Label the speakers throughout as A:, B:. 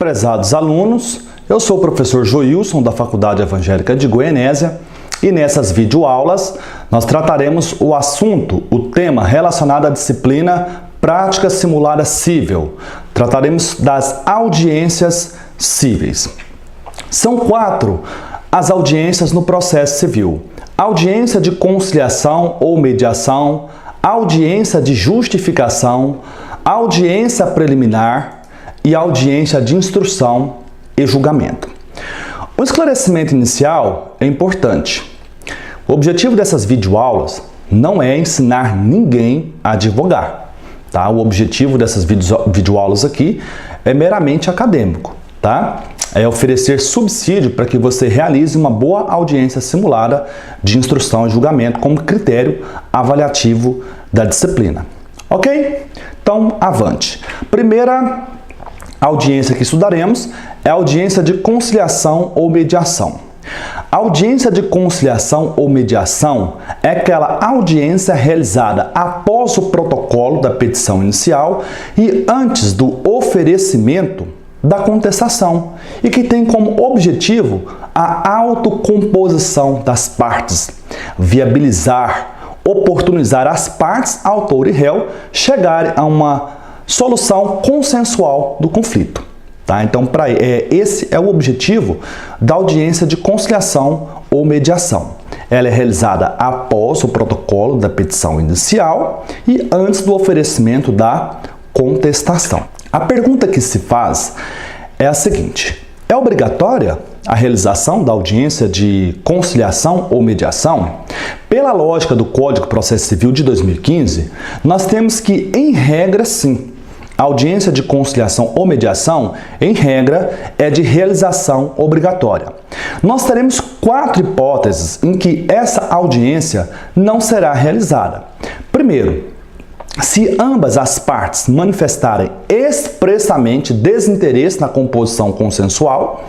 A: Prezados alunos, eu sou o professor Joilson da Faculdade Evangélica de Goianésia e nessas videoaulas nós trataremos o tema relacionado à disciplina Prática Simulada Cível. Trataremos das audiências cíveis. São 4 as audiências no processo civil: audiência de conciliação ou mediação, audiência de justificação, audiência preliminar e audiência de instrução e julgamento. O esclarecimento inicial é importante. O objetivo dessas videoaulas não é ensinar ninguém a advogar, tá? O objetivo dessas videoaulas aqui é meramente acadêmico, tá? É oferecer subsídio para que você realize uma boa audiência simulada de instrução e julgamento como critério avaliativo da disciplina. Ok? Então, avante. Primeira audiência que estudaremos é a audiência de conciliação ou mediação. A audiência de conciliação ou mediação é aquela audiência realizada após o protocolo da petição inicial e antes do oferecimento da contestação e que tem como objetivo a autocomposição das partes, viabilizar, oportunizar as partes, autor e réu, chegarem a uma solução consensual do conflito. Tá? Então, esse é o objetivo da audiência de conciliação ou mediação. Ela é realizada após o protocolo da petição inicial e antes do oferecimento da contestação. A pergunta que se faz é a seguinte: é obrigatória a realização da audiência de conciliação ou mediação? Pela lógica do Código de Processo Civil de 2015, nós temos que, em regra, sim, a audiência de conciliação ou mediação, em regra, é de realização obrigatória. Nós teremos 4 hipóteses em que essa audiência não será realizada. Primeiro, se ambas as partes manifestarem expressamente desinteresse na composição consensual.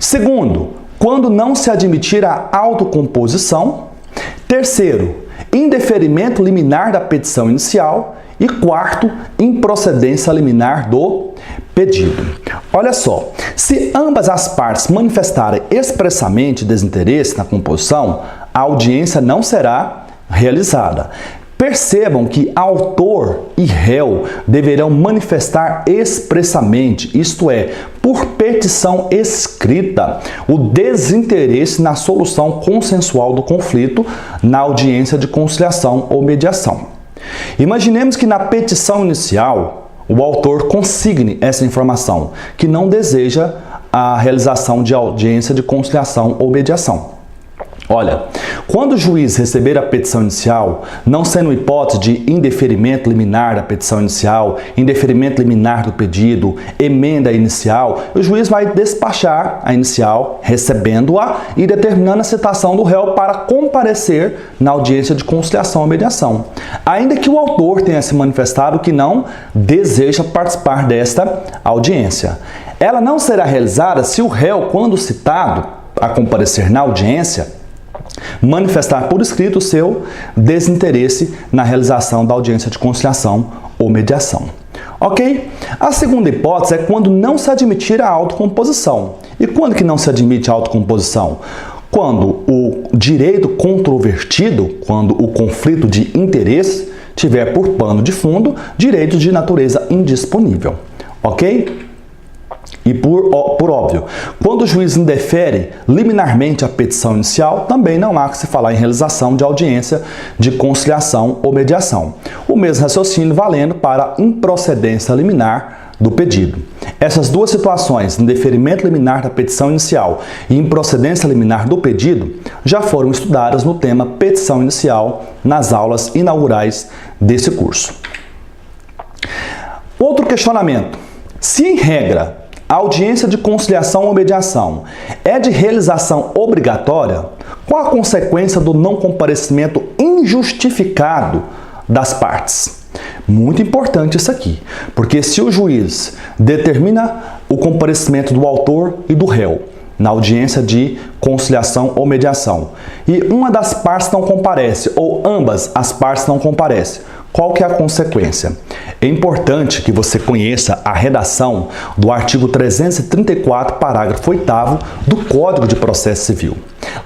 A: Segundo, quando não se admitir a autocomposição. Terceiro, indeferimento liminar da petição inicial. E quarto, improcedência liminar do pedido. Olha só, se ambas as partes manifestarem expressamente desinteresse na composição, a audiência não será realizada. Percebam que autor e réu deverão manifestar expressamente, isto é, por petição escrita, o desinteresse na solução consensual do conflito na audiência de conciliação ou mediação. Imaginemos que na petição inicial o autor consigne essa informação, que não deseja a realização de audiência de conciliação ou mediação. Olha, quando o juiz receber a petição inicial, não sendo hipótese de indeferimento liminar da petição inicial, indeferimento liminar do pedido, emenda inicial, o juiz vai despachar a inicial, recebendo-a e determinando a citação do réu para comparecer na audiência de conciliação ou mediação. Ainda que o autor tenha se manifestado que não deseja participar desta audiência. Ela não será realizada se o réu, quando citado a comparecer na audiência, manifestar por escrito o seu desinteresse na realização da audiência de conciliação ou mediação. Ok? A segunda hipótese é quando não se admitir a autocomposição. E quando que não se admite a autocomposição? Quando o direito controvertido, quando o conflito de interesse tiver por pano de fundo direitos de natureza indisponível. Ok? E por óbvio, quando o juiz indefere liminarmente a petição inicial, também não há que se falar em realização de audiência de conciliação ou mediação. O mesmo raciocínio valendo para improcedência liminar do pedido. Essas duas situações, indeferimento liminar da petição inicial e improcedência liminar do pedido, já foram estudadas no tema petição inicial nas aulas inaugurais desse curso. Outro questionamento: se em regra a audiência de conciliação ou mediação é de realização obrigatória, qual a consequência do não comparecimento injustificado das partes? Muito importante isso aqui, porque se o juiz determina o comparecimento do autor e do réu na audiência de conciliação ou mediação e uma das partes não comparece ou ambas as partes não comparecem, qual que é a consequência? é importante que você conheça a redação do artigo 334, parágrafo 8º do Código de Processo Civil.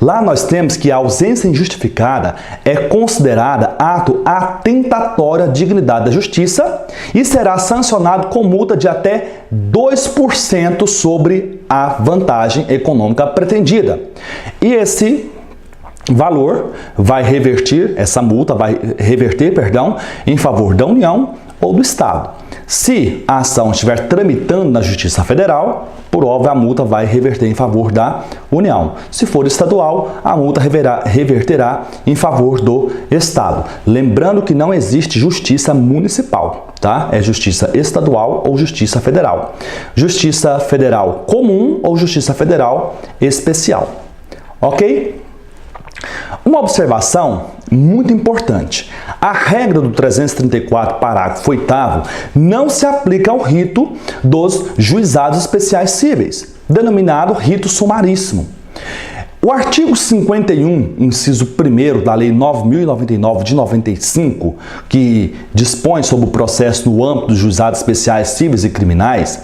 A: Lá nós temos que a ausência injustificada é considerada ato atentatório à dignidade da justiça e será sancionado com multa de até 2% sobre a vantagem econômica pretendida. E esse valor vai reverter, essa multa vai reverter, em favor da União ou do Estado. Se a ação estiver tramitando na Justiça Federal, por óbvio, a multa vai reverter em favor da União. Se for estadual, a multa reverterá em favor do Estado. Lembrando que não existe justiça municipal, tá? É justiça estadual ou justiça federal. Justiça federal comum ou justiça federal especial. Ok? Uma observação muito importante. A regra do 334, parágrafo 8º, não se aplica ao rito dos juizados especiais cíveis, denominado rito sumaríssimo. O artigo 51, inciso 1º da Lei 9.099 de 95, que dispõe sobre o processo no âmbito dos juizados especiais cíveis e criminais,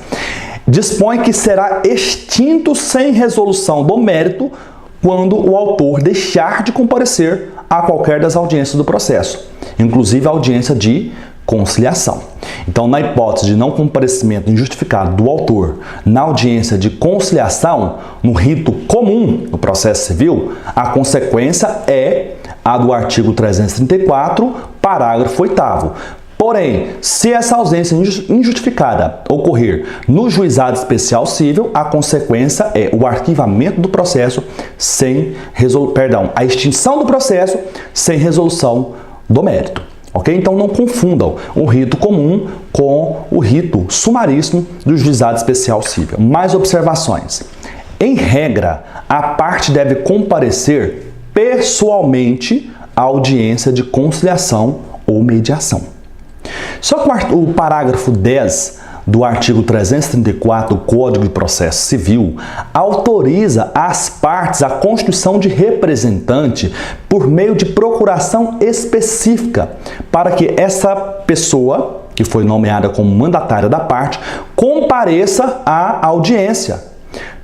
A: dispõe que será extinto sem resolução do mérito quando o autor deixar de comparecer a qualquer das audiências do processo, inclusive a audiência de conciliação. Então, na hipótese de não comparecimento injustificado do autor na audiência de conciliação, no rito comum do processo civil, a consequência é a do artigo 334, parágrafo 8º. Porém, se essa ausência injustificada ocorrer no juizado especial civil, a consequência é o arquivamento do processo a extinção do processo sem resolução do mérito. Ok? Então não confundam o rito comum com o rito sumaríssimo do juizado especial civil. Mais observações. Em regra, a parte deve comparecer pessoalmente à audiência de conciliação ou mediação. Só que o parágrafo 10 do artigo 334 do Código de Processo Civil autoriza as partes a constituição de representante por meio de procuração específica para que essa pessoa, que foi nomeada como mandatária da parte, compareça à audiência.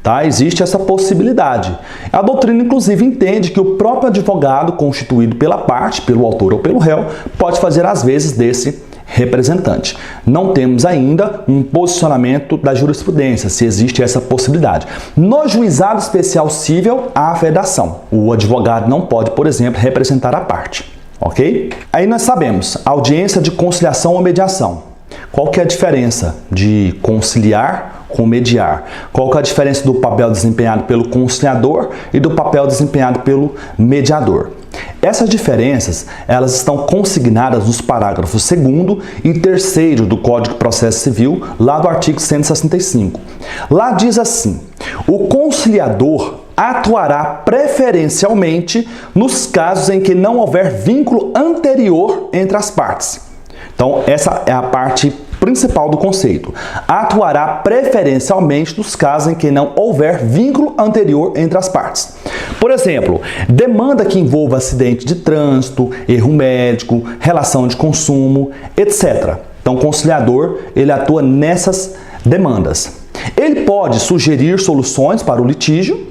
A: Tá? Existe essa possibilidade. A doutrina, inclusive, entende que o próprio advogado constituído pela parte, pelo autor ou pelo réu, pode fazer às vezes desse representante. Não temos ainda um posicionamento da jurisprudência, se existe essa possibilidade. No juizado especial civil, há a vedação. O advogado não pode, por exemplo, representar a parte. Ok? Aí nós sabemos, audiência de conciliação ou mediação. Qual que é a diferença de conciliar com mediar? Qual que é a diferença do papel desempenhado pelo conciliador e do papel desempenhado pelo mediador? Essas diferenças, elas estão consignadas nos parágrafos 2º e 3º do Código de Processo Civil, lá do artigo 165. Lá diz assim: o conciliador atuará preferencialmente nos casos em que não houver vínculo anterior entre as partes. Então, essa é a parte principal do conceito. Atuará preferencialmente nos casos em que não houver vínculo anterior entre as partes. Por exemplo, demanda que envolva acidente de trânsito, erro médico, relação de consumo, etc. Então, o conciliador, ele atua nessas demandas. Ele pode sugerir soluções para o litígio,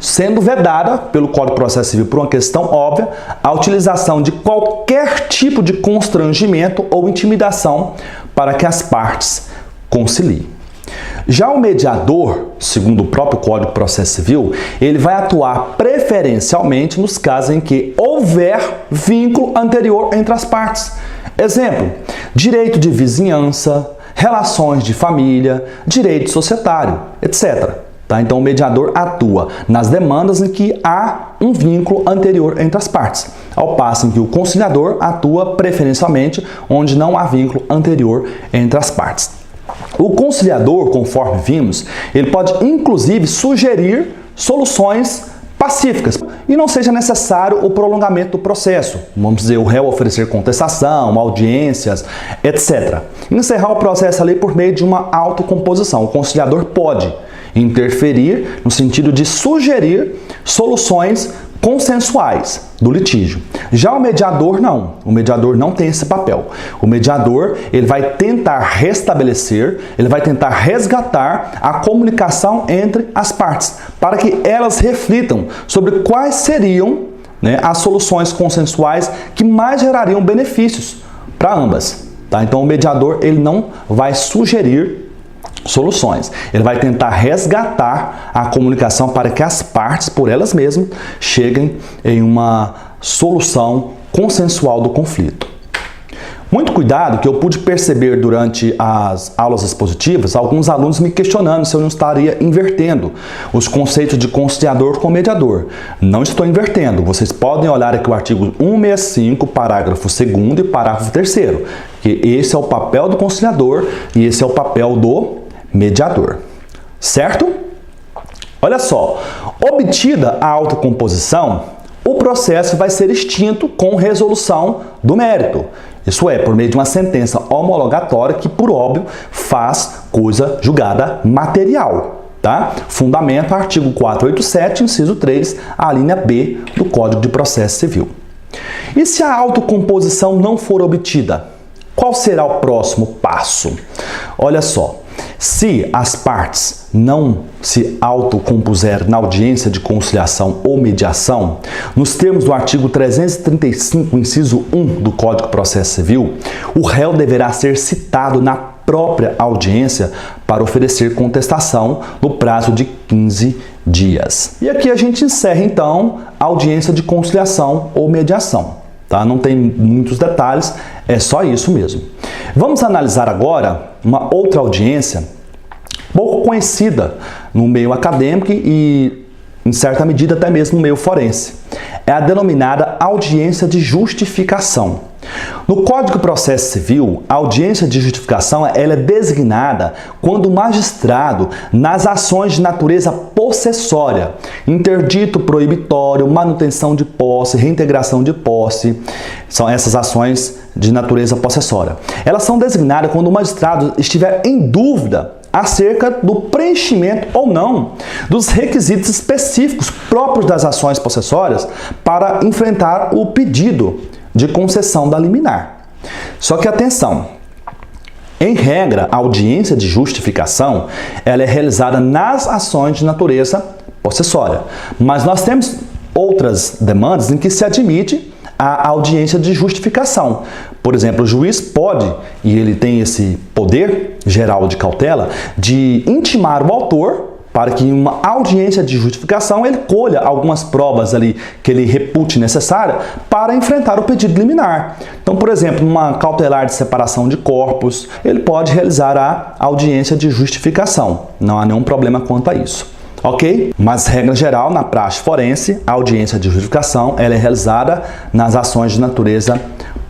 A: sendo vedada pelo Código de Processo Civil por uma questão óbvia a utilização de qualquer tipo de constrangimento ou intimidação para que as partes conciliem. Já o mediador, segundo o próprio Código de Processo Civil, ele vai atuar preferencialmente nos casos em que houver vínculo anterior entre as partes. Exemplo, direito de vizinhança, relações de família, direito societário, etc. Tá? Então, o mediador atua nas demandas em que há um vínculo anterior entre as partes, ao passo em que o conciliador atua preferencialmente onde não há vínculo anterior entre as partes. O conciliador, conforme vimos, ele pode inclusive sugerir soluções pacíficas e não seja necessário o prolongamento do processo. Vamos dizer, o réu oferecer contestação, audiências, etc. Encerrar o processo ali por meio de uma autocomposição. O conciliador pode interferir no sentido de sugerir soluções consensuais do litígio. Já o mediador não. O mediador não tem esse papel. O mediador, ele vai tentar restabelecer, ele vai tentar resgatar a comunicação entre as partes, para que elas reflitam sobre quais seriam, as soluções consensuais que mais gerariam benefícios para ambas. Tá? Então o mediador, ele não vai sugerir soluções. Ele vai tentar resgatar a comunicação para que as partes, por elas mesmas, cheguem em uma solução consensual do conflito. Muito cuidado, que eu pude perceber durante as aulas expositivas, alguns alunos me questionando se eu não estaria invertendo os conceitos de conciliador com mediador. Não estou invertendo. Vocês podem olhar aqui o artigo 165, parágrafo 2º e parágrafo 3º, que esse é o papel do conciliador e esse é o papel do mediador, certo? Olha só, obtida a autocomposição, o processo vai ser extinto com resolução do mérito. Isso é, por meio de uma sentença homologatória que, por óbvio, faz coisa julgada material, tá? Fundamento, artigo 487, inciso 3, a linha B do Código de Processo Civil. E se a autocomposição não for obtida, qual será o próximo passo? Olha só. Se as partes não se autocompuserem na audiência de conciliação ou mediação, nos termos do artigo 335, inciso 1 do Código de Processo Civil, o réu deverá ser citado na própria audiência para oferecer contestação no prazo de 15 dias. E aqui a gente encerra, então, a audiência de conciliação ou mediação. Tá? Não tem muitos detalhes, é só isso mesmo. Vamos analisar agora uma outra audiência pouco conhecida no meio acadêmico e, em certa medida, até mesmo no meio forense. É a denominada audiência de justificação. No Código de Processo Civil, a audiência de justificação ela é designada quando o magistrado, nas ações de natureza possessória, interdito proibitório, manutenção de posse, reintegração de posse, são essas ações de natureza possessória. Elas são designadas quando o magistrado estiver em dúvida acerca do preenchimento ou não dos requisitos específicos próprios das ações possessórias para enfrentar o pedido de concessão da liminar. Só que atenção, em regra, a audiência de justificação ela é realizada nas ações de natureza possessória, mas nós temos outras demandas em que se admite a audiência de justificação. Por exemplo, o juiz pode, e ele tem esse poder geral de cautela, de intimar o autor para que em uma audiência de justificação ele colha algumas provas ali que ele repute necessária para enfrentar o pedido liminar. Então, por exemplo, numa cautelar de separação de corpos, ele pode realizar a audiência de justificação. Não há nenhum problema quanto a isso. Ok? Mas, regra geral, na praxe forense, a audiência de justificação ela é realizada nas ações de natureza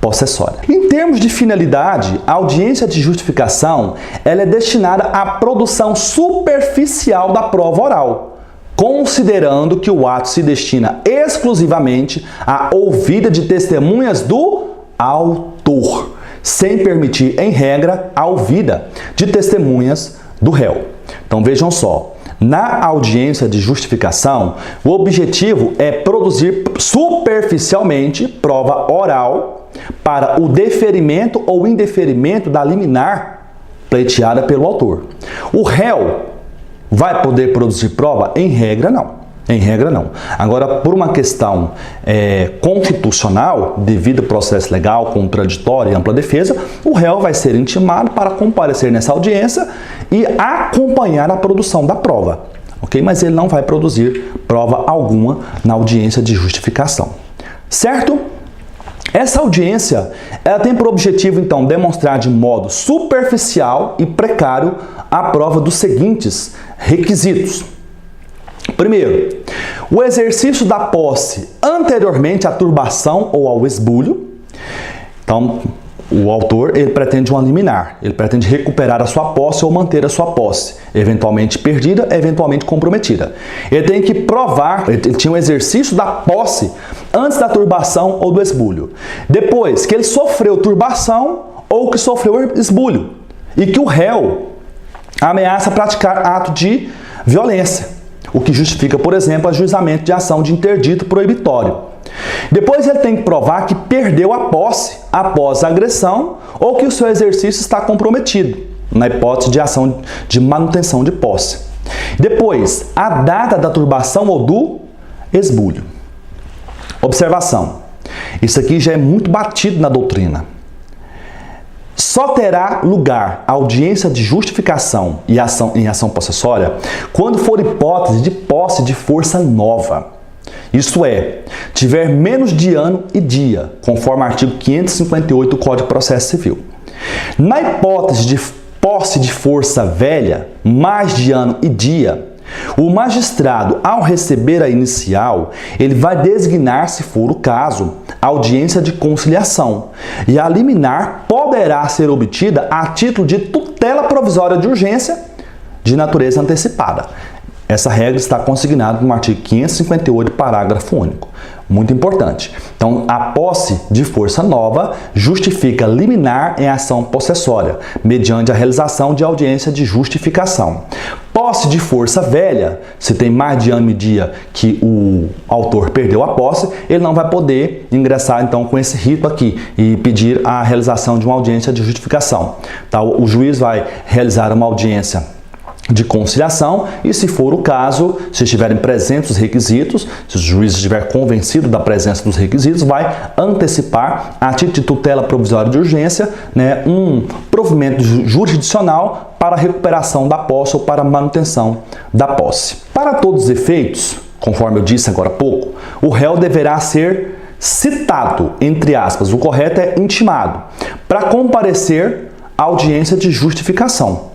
A: possessória. Em termos de finalidade, a audiência de justificação ela é destinada à produção superficial da prova oral, considerando que o ato se destina exclusivamente à ouvida de testemunhas do autor, sem permitir, em regra, a ouvida de testemunhas do réu. Então, vejam só. Na audiência de justificação, o objetivo é produzir superficialmente prova oral para o deferimento ou indeferimento da liminar pleiteada pelo autor. O réu vai poder produzir prova? Em regra, não. Em regra, não. Agora, por uma questão constitucional, devido ao processo legal, contraditório e ampla defesa, o réu vai ser intimado para comparecer nessa audiência e acompanhar a produção da prova. Ok? Mas ele não vai produzir prova alguma na audiência de justificação. Certo? Essa audiência ela tem por objetivo, então, demonstrar de modo superficial e precário a prova dos seguintes requisitos. Primeiro, o exercício da posse anteriormente à turbação ou ao esbulho. Então, o autor ele pretende uma liminar, ele pretende recuperar a sua posse ou manter a sua posse, eventualmente perdida, eventualmente comprometida. Ele tem que provar, ele tinha um exercício da posse antes da turbação ou do esbulho. Depois, que ele sofreu turbação ou que sofreu esbulho e que o réu ameaça praticar ato de violência. o que justifica, por exemplo, ajuizamento de ação de interdito proibitório. Depois ele tem que provar que perdeu a posse após a agressão ou que o seu exercício está comprometido, na hipótese de ação de manutenção de posse. Depois, a data da turbação ou do esbulho. Observação. Isso aqui já é muito batido na doutrina. Só terá lugar audiência de justificação e em ação possessória quando for hipótese de posse de força nova. Isto é, tiver menos de ano e dia, conforme o artigo 558 do Código de Processo Civil. Na hipótese de posse de força velha, mais de ano e dia, o magistrado, ao receber a inicial, ele vai designar, se for o caso, audiência de conciliação, e a liminar poderá ser obtida a título de tutela provisória de urgência de natureza antecipada. Essa regra está consignada no artigo 558, parágrafo único. Muito importante. Então, a posse de força nova justifica liminar em ação possessória, mediante a realização de audiência de justificação. Posse de força velha, se tem mais de ano e dia que o autor perdeu a posse, ele não vai poder ingressar então com esse rito aqui e pedir a realização de uma audiência de justificação. Tá? O juiz vai realizar uma audiência de conciliação e, se for o caso, se estiverem presentes os requisitos, se o juiz estiver convencido da presença dos requisitos, vai antecipar, a título de tutela provisória de urgência, um provimento jurisdicional para a recuperação da posse ou para a manutenção da posse. Para todos os efeitos, conforme eu disse agora há pouco, o réu deverá ser citado, entre aspas, o correto é intimado, para comparecer à audiência de justificação.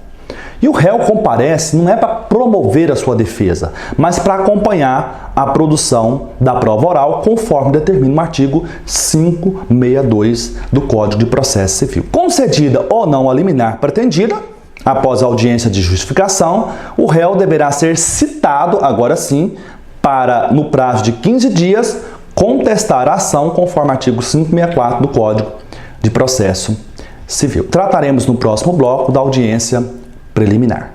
A: E o réu comparece não é para promover a sua defesa, mas para acompanhar a produção da prova oral, conforme determina o artigo 562 do Código de Processo Civil. Concedida ou não a liminar pretendida, após a audiência de justificação, o réu deverá ser citado, agora sim, para, no prazo de 15 dias, contestar a ação, conforme o artigo 564 do Código de Processo Civil. Trataremos no próximo bloco da audiência preliminar.